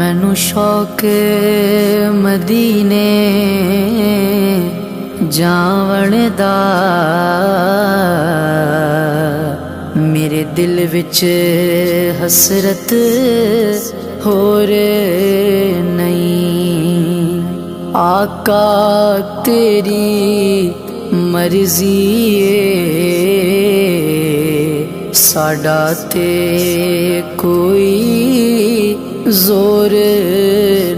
मैनू शौक मदीने जावण दा, मेरे दिल विच हसरत होर नहीं। आका तेरी मर्जी साडा ते कोई जोर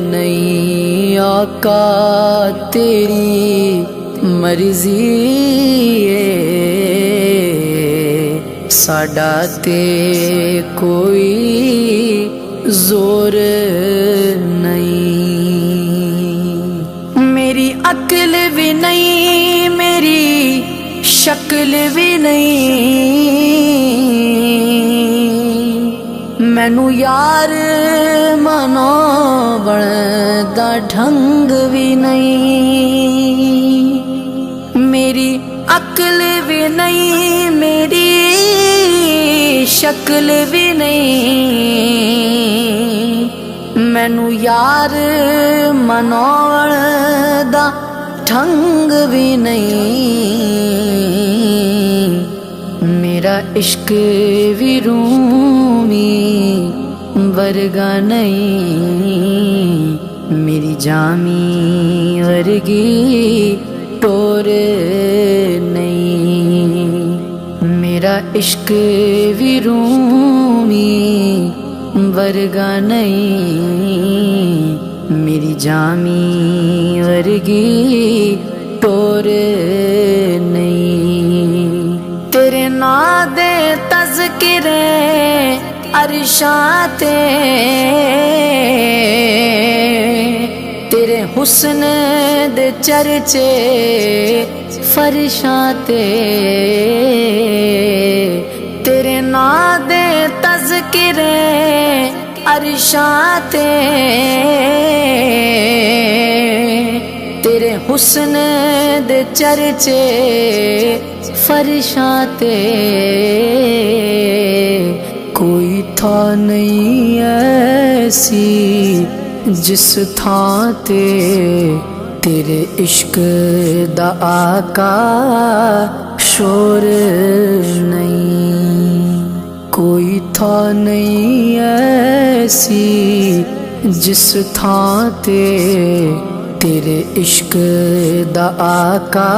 नहीं। आका तेरी मर्जी साडा ते कोई जोर नहीं। मेरी अक्ल भी नहीं, मेरी शक्ल भी नहीं, मैनू यार मनावण दा ढंग भी नहीं। मेरी अक्ल भी नहीं, मेरी शक्ल भी नहीं, मैनू यार मनावण दा ढंग भी नहीं। मेरा इश्क भी रूमी वर्गा नहीं, मेरी जामी वर्गी टोर नहीं। मेरा इश्क भी रूमी वर्गा नहीं, मेरी जामी वर्गी टोर नहीं। तेरे नां दे तज़किरे अरशां ते, तेरे हुस्न दे चर्चे फरशां ते, तेरे नां दे तज़किरे अरशां ते, तेरे हुस्न दे चर्चे फरशां ते। कोई था नहीं ऐसी जिस थां ते तेरे इश्क दा आका शोर नहीं। कोई था नहीं ऐसी जिस थां ते तेरे इश्क दा आका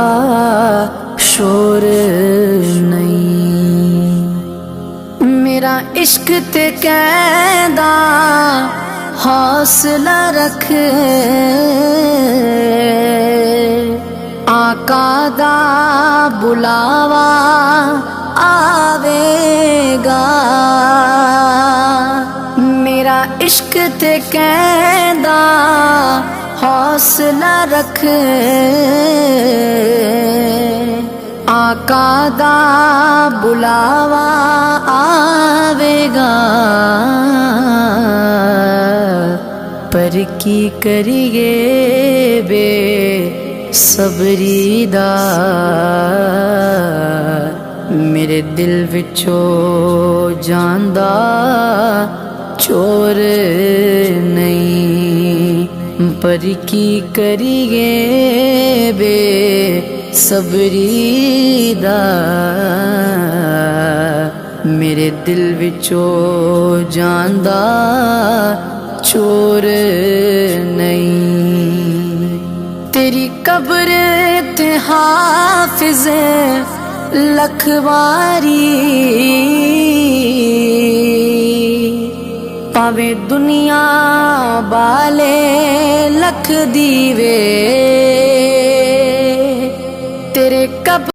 शोर नहीं। मेरा इश्क ते कहदा हौसला रख, आका दा बुलावा आवेगा। मेरा इश्क ते कहदा हौसला रख, आका दा बुलावा आवेगा। पर की करिए बे सबरी दा, मेरे दिल विचों जांदा चोर नहीं। पर की करिए बे सबरी दा, मेरे दिल विचों जांदा चोर नहीं। तेरी कब्र ते हाफिज़ लखवारी, पावे दुनिया बाले लख दीवे, तेरे कब्र